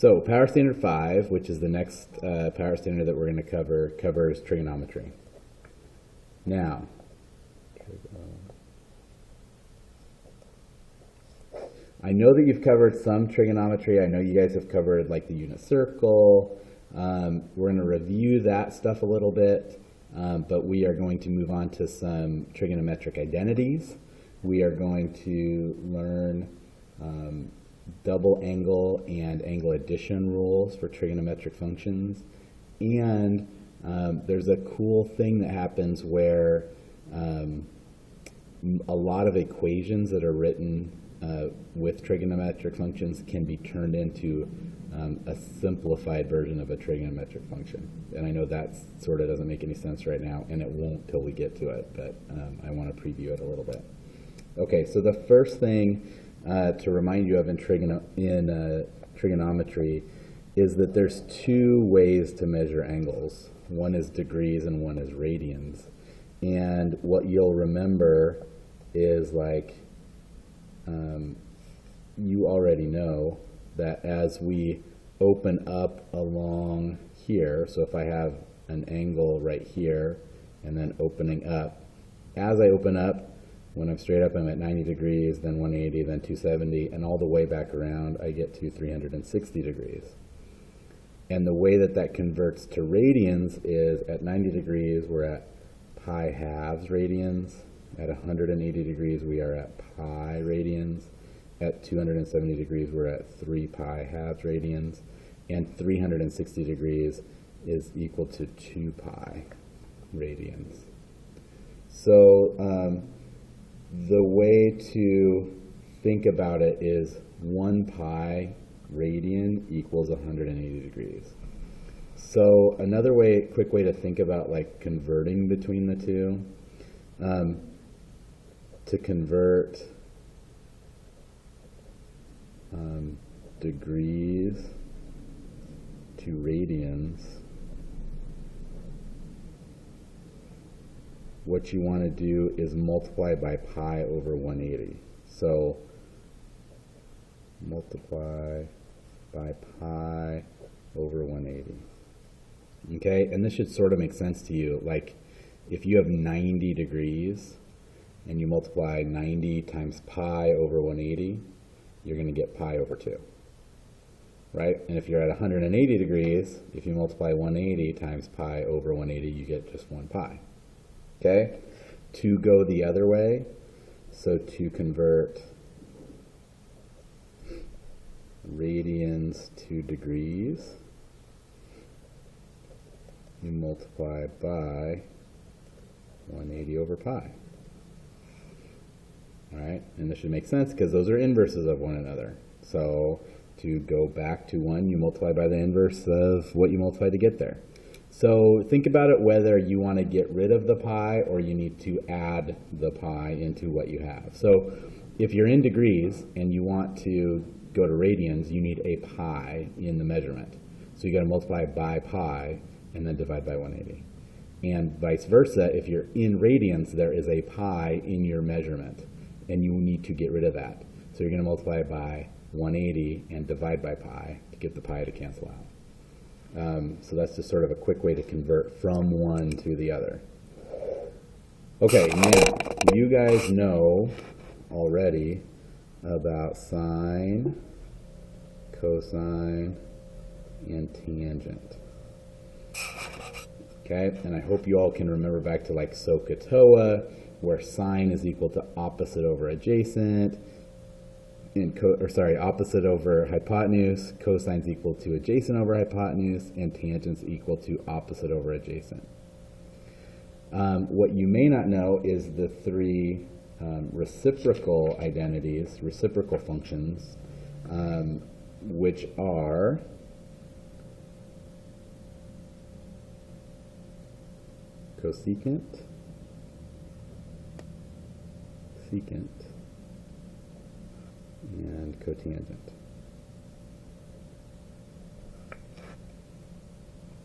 So power standard 5, which is the next power standard that we're going to cover, covers trigonometry. Now, I know that you've covered some trigonometry. I know you guys have covered like the unit circle. We're going to review that stuff a little bit, but we are going to move on to some trigonometric identities. We are going to learn double angle and angle addition rules for trigonometric functions. And there's a cool thing that happens where a lot of equations that are written with trigonometric functions can be turned into a simplified version of a trigonometric function. And I know that sort of doesn't make any sense right now, and it won't till we get to it, but I want to preview it a little bit. Okay, so the first thing to remind you of in trigonometry is that there's two ways to measure angles. One is degrees and one is radians. And what you'll remember is like, you already know that as we open up along here, so if I have an angle right here and then opening up, as I open up, when I'm straight up, I'm at 90 degrees, then 180, then 270, and all the way back around, I get to 360 degrees. And the way that that converts to radians is at 90 degrees, we're at pi halves radians. At 180 degrees, we are at pi radians. At 270 degrees, we're at 3 pi halves radians. And 360 degrees is equal to 2 pi radians. So the way to think about it is 1 pi radian equals 180 degrees. So another way, quick way to think about like converting between the two, to convert degrees to radians, what you want to do is multiply by pi over 180. So multiply by pi over 180. Okay, and this should sort of make sense to you. Like if you have 90 degrees and you multiply 90 times pi over 180, you're going to get pi over 2. Right? And if you're at 180 degrees, if you multiply 180 times pi over 180, you get just 1 pi. Okay? To go the other way, so to convert radians to degrees, you multiply by 180 over pi. All right? And this should make sense because those are inverses of one another. So to go back to 1, you multiply by the inverse of what you multiply to get there. So think about it whether you want to get rid of the pi or you need to add the pi into what you have. So if you're in degrees and you want to go to radians, you need a pi in the measurement. So you got to multiply by pi and then divide by 180. And vice versa, if you're in radians, there is a pi in your measurement and you need to get rid of that. So you're going to multiply by 180 and divide by pi to get the pi to cancel out. So that's just sort of a quick way to convert from one to the other. Okay, now you guys know already about sine, cosine, and tangent. Okay, and I hope you all can remember back to like SOHCAHTOA, where sine is equal to opposite over adjacent, and opposite over hypotenuse, cosine is equal to adjacent over hypotenuse, and tangents equal to opposite over adjacent. What you may not know is the 3 reciprocal identities, reciprocal functions, which are cosecant, secant, and cotangent.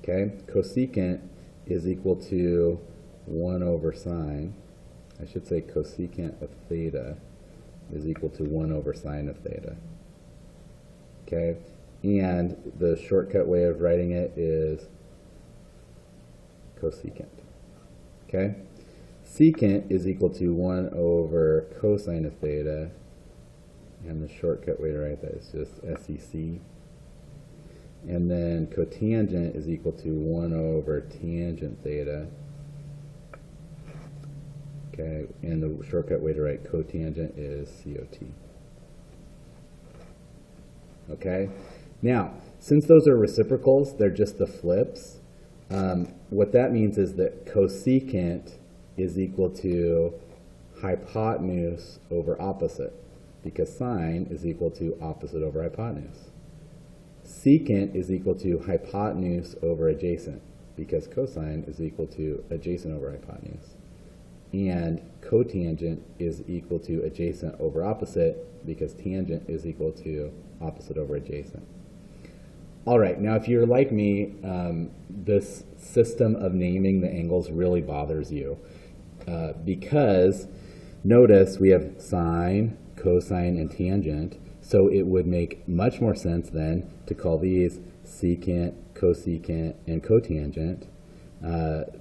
Okay, cosecant is equal to 1 over sine. I should say cosecant of theta is equal to 1 over sine of theta. Okay, And the shortcut way of writing it is cosecant. Okay? Secant is equal to 1 over cosine of theta. And the shortcut way to write that is just SEC. And then cotangent is equal to 1 over tangent theta. Okay, and the shortcut way to write cotangent is COT. Okay, now, since those are reciprocals, they're just the flips. What that means is that cosecant is equal to hypotenuse over opposite, because sine is equal to opposite over hypotenuse. Secant is equal to hypotenuse over adjacent, because cosine is equal to adjacent over hypotenuse. And cotangent is equal to adjacent over opposite, because tangent is equal to opposite over adjacent. All right, now if you're like me, this system of naming the angles really bothers you, because notice we have sine, cosine, and tangent, so it would make much more sense then to call these secant, cosecant, and cotangent,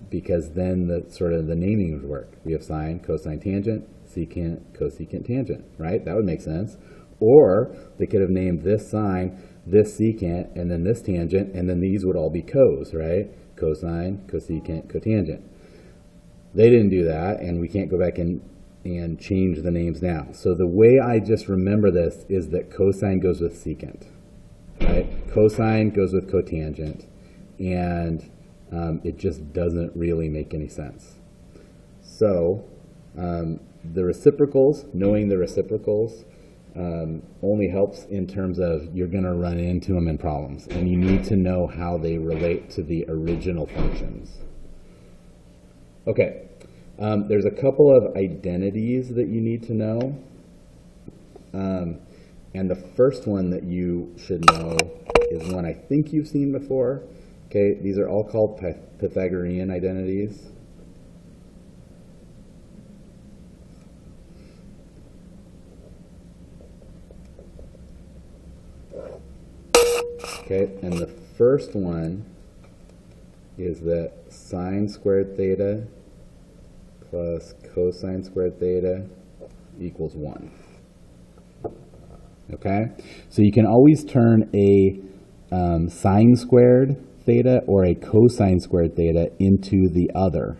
because then the sort of the naming would work. We have sine, cosine, tangent, secant, cosecant, tangent, right? That would make sense. Or they could have named this sine, this secant, and then this tangent, and then these would all be cos, right? Cosine, cosecant, cotangent. They didn't do that, and we can't go back and change the names now. So the way I just remember this is that cosine goes with secant, right? Cosine goes with cotangent, and it just doesn't really make any sense. So the reciprocals, knowing the reciprocals, only helps in terms of you're going to run into them in problems, and you need to know how they relate to the original functions. Okay, there's a couple of identities that you need to know, and the first one that you should know is one I think you've seen before. Okay, these are all called Pythagorean identities. Okay, and the first one is that sine squared theta plus cosine squared theta equals 1. Okay, so you can always turn a sine squared theta or a cosine squared theta into the other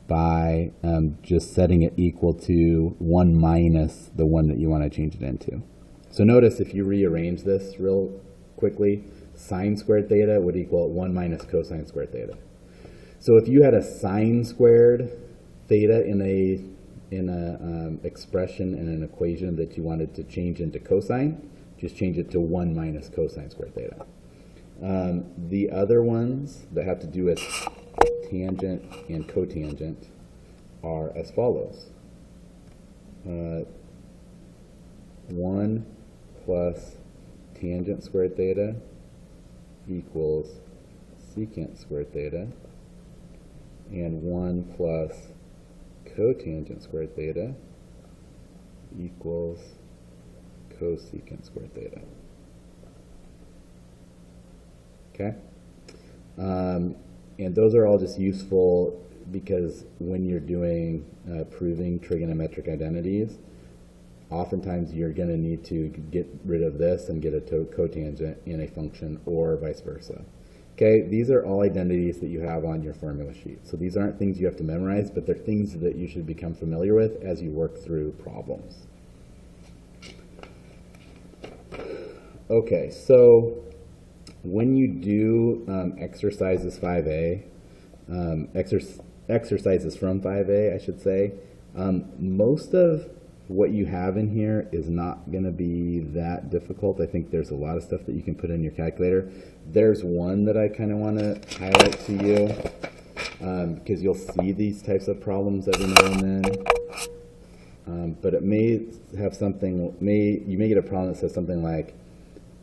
by just setting it equal to 1 minus the one that you want to change it into. So notice if you rearrange this real quickly, sine squared theta would equal 1 minus cosine squared theta. So if you had a sine squared theta in a expression in an equation that you wanted to change into cosine, just change it to 1 minus cosine squared theta. The other ones that have to do with tangent and cotangent are as follows. 1 plus tangent squared theta equals secant squared theta, and 1 plus cotangent squared theta equals cosecant squared theta. Okay? And those are all just useful because when you're doing proving trigonometric identities, oftentimes you're going to need to get rid of this and get a cotangent in a function or vice versa. Okay, these are all identities that you have on your formula sheet. So these aren't things you have to memorize, but they're things that you should become familiar with as you work through problems. Okay, so when you do exercises 5A, exercises from 5A, I should say, most of what you have in here is not going to be that difficult. I think there's a lot of stuff that you can put in your calculator. There's one that I kind of want to highlight to you because you'll see these types of problems every now and then. But it may have something, you may get a problem that says something like,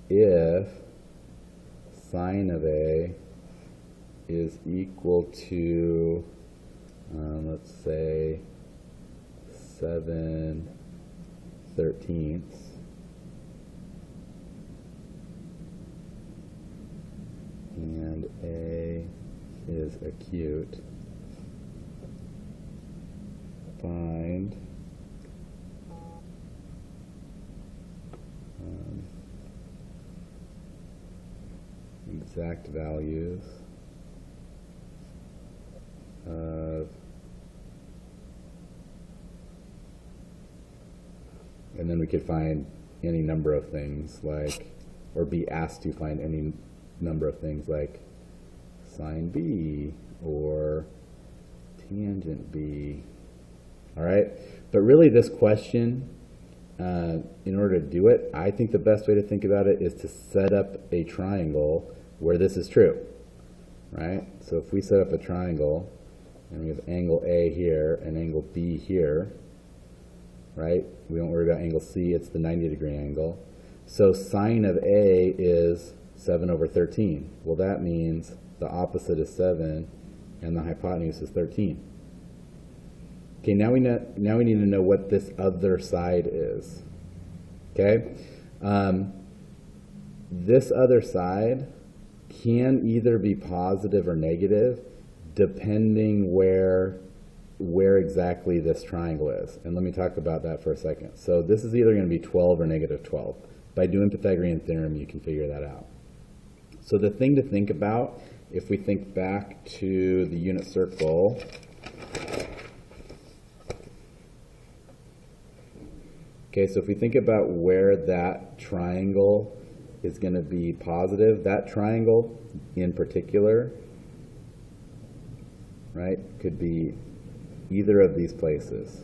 if sine of A is equal to, let's say, 7/13, and A is acute, find exact values of, and then we could find any number of things like, or be asked to find any number of things like sine B or tangent B. All right, but really this question, in order to do it, I think the best way to think about it is to set up a triangle where this is true, right? So if we set up a triangle and we have angle A here and angle B here, right? We don't worry about angle C, it's the 90-degree angle. So sine of A is 7 over 13. Well, that means the opposite is 7 and the hypotenuse is 13. Okay, now we need to know what this other side is. Okay? This other side can either be positive or negative depending where exactly this triangle is. And let me talk about that for a second. So this is either going to be 12 or negative 12. By doing Pythagorean theorem, you can figure that out. So the thing to think about, if we think back to the unit circle, okay, so if we think about where that triangle is going to be positive, that triangle in particular, right, could be either of these places,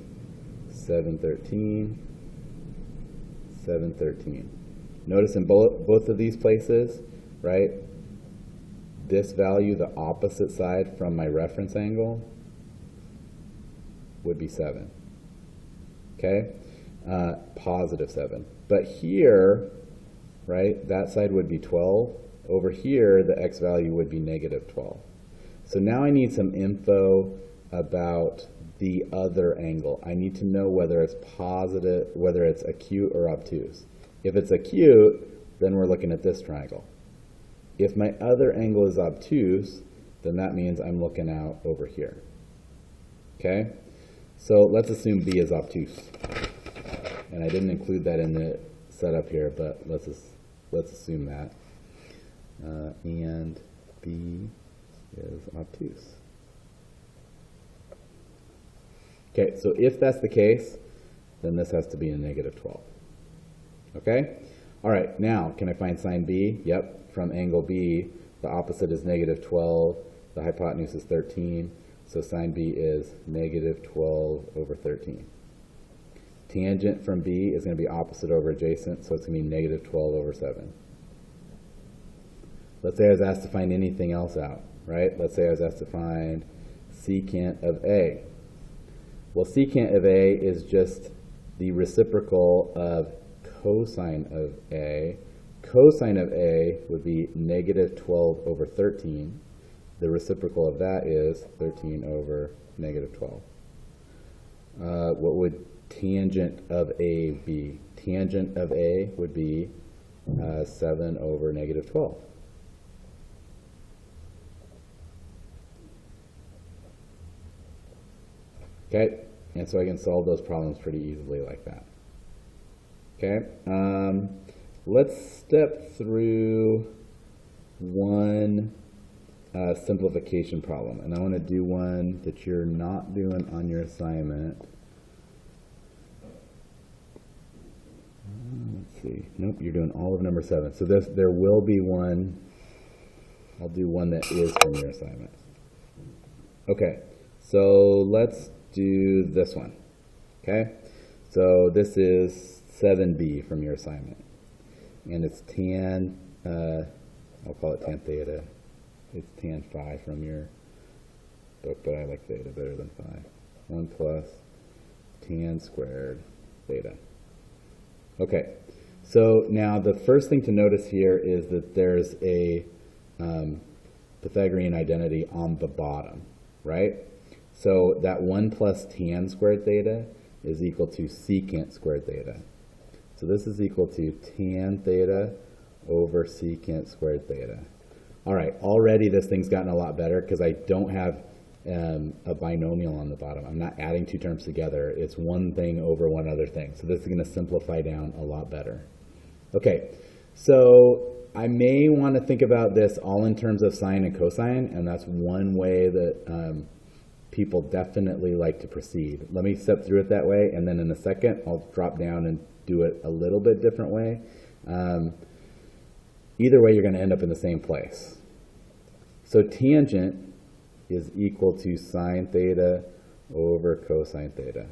7, 13, 7, 13. Notice in both of these places, right, this value, the opposite side from my reference angle, would be 7. Okay? Positive 7. But here, right, that side would be 12. Over here, the x value would be negative 12. So now I need some info about the other angle. I need to know whether it's positive, whether it's acute or obtuse. If it's acute, then we're looking at this triangle. If my other angle is obtuse, then that means I'm looking out over here. Okay? So let's assume B is obtuse. And I didn't include that in the setup here, but let's assume that. And B is obtuse. Okay, so if that's the case, then this has to be a negative 12. Okay? All right, now, can I find sine B? Yep, from angle B, the opposite is negative 12, the hypotenuse is 13, so sine B is negative 12 over 13. Tangent from B is going to be opposite over adjacent, so it's going to be negative 12 over 7. Let's say I was asked to find anything else out, right? Let's say I was asked to find secant of A. Well, secant of A is just the reciprocal of cosine of A. Cosine of A would be negative 12 over 13. The reciprocal of that is 13 over negative 12. What would tangent of A be? Tangent of A would be 7 over negative 12. Okay, and so I can solve those problems pretty easily like that. Okay, let's step through one simplification problem, and I want to do one that you're not doing on your assignment. Let's see. Nope, you're doing all of number 7. So there will be one. I'll do one that is from your assignment. Okay, so let's do this one. Okay, so this is 7b from your assignment, and it's tan, I'll call it tan theta. It's tan phi from your book, but I like theta better than phi. 1 plus tan squared theta. Okay, so now the first thing to notice here is that there's a Pythagorean identity on the bottom, right? So that 1 plus tan squared theta is equal to secant squared theta. So this is equal to tan theta over secant squared theta. All right, already this thing's gotten a lot better because I don't have a binomial on the bottom. I'm not adding two terms together. It's one thing over one other thing. So this is going to simplify down a lot better. Okay, so I may want to think about this all in terms of sine and cosine, and that's one way that people definitely like to proceed. Let me step through it that way, and then in a second I'll drop down and do it a little bit different way. Either way, you're going to end up in the same place. So tangent is equal to sine theta over cosine theta.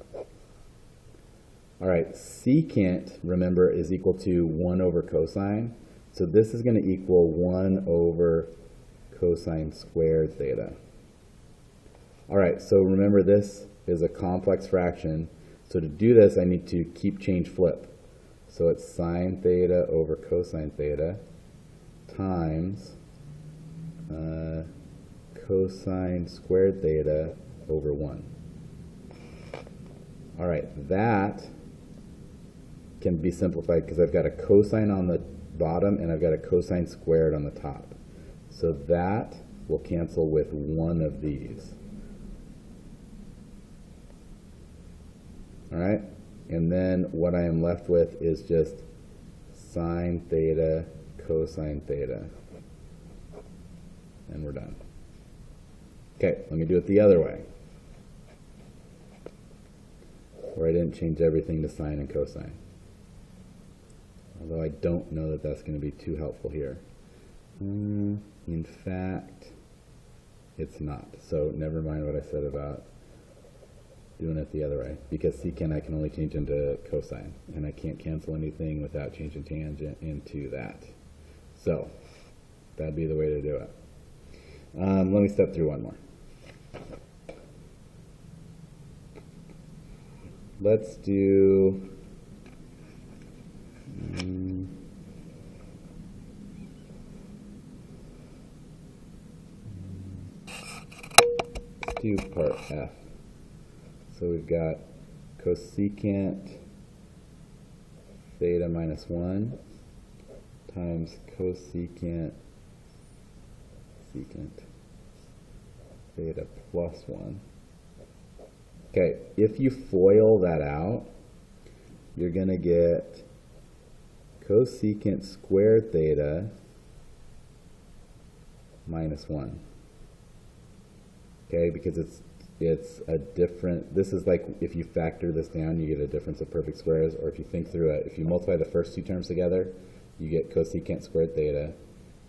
All right, secant, remember, is equal to 1 over cosine. So this is going to equal 1 over cosine squared theta. All right, so remember this is a complex fraction. So to do this, I need to keep change flip. So it's sine theta over cosine theta times cosine squared theta over 1. All right, that can be simplified because I've got a cosine on the bottom and I've got a cosine squared on the top. So that will cancel with one of these. All right, and then what I am left with is just sine theta cosine theta. And we're done. Okay, let me do it the other way, where I didn't change everything to sine and cosine. Although I don't know that that's going to be too helpful here. In fact, it's not. So never mind what I said about doing it the other way, because secant I can only change into cosine, and I can't cancel anything without changing tangent into that. So that'd be the way to do it. Let me step through one more. Let's do part F. So we've got cosecant theta minus 1 times cosecant secant theta plus 1. Okay, if you FOIL that out, you're going to get cosecant squared theta minus 1. Okay, because it's a different, this is like if you factor this down, you get a difference of perfect squares, or if you think through it, if you multiply the first two terms together, you get cosecant squared theta,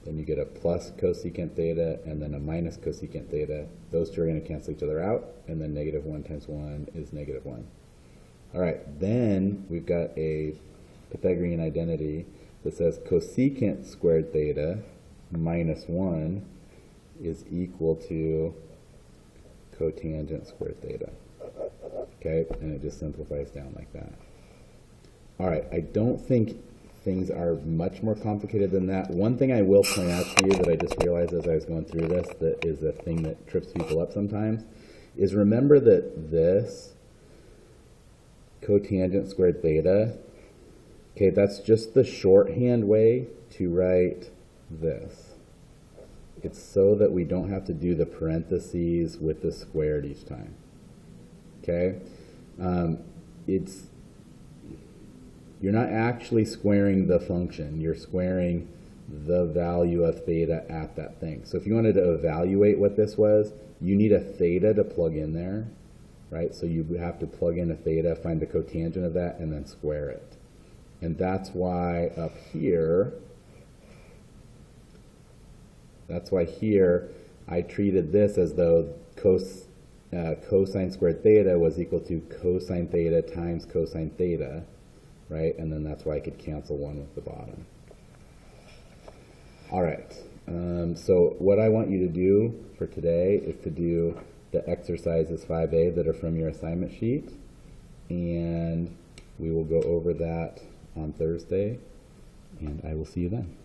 then you get a plus cosecant theta, and then a minus cosecant theta. Those two are going to cancel each other out, and then negative 1 times 1 is negative 1. All right, then we've got a Pythagorean identity that says cosecant squared theta minus 1 is equal to cotangent squared theta. Okay, and it just simplifies down like that. All right, I don't think things are much more complicated than that. One thing I will point out to you that I just realized as I was going through this, that is a thing that trips people up sometimes, is remember that this cotangent squared theta, okay, that's just the shorthand way to write this. It's so that we don't have to do the parentheses with the squared each time. Okay? You're not actually squaring the function. You're squaring the value of theta at that thing. So if you wanted to evaluate what this was, you need a theta to plug in there, right? So you have to plug in a theta, find the cotangent of that, and then square it. And that's why up here, I treated this as though cosine squared theta was equal to cosine theta times cosine theta, right? And then that's why I could cancel 1 with the bottom. All right, so what I want you to do for today is to do the exercises 5A that are from your assignment sheet, and we will go over that on Thursday, and I will see you then.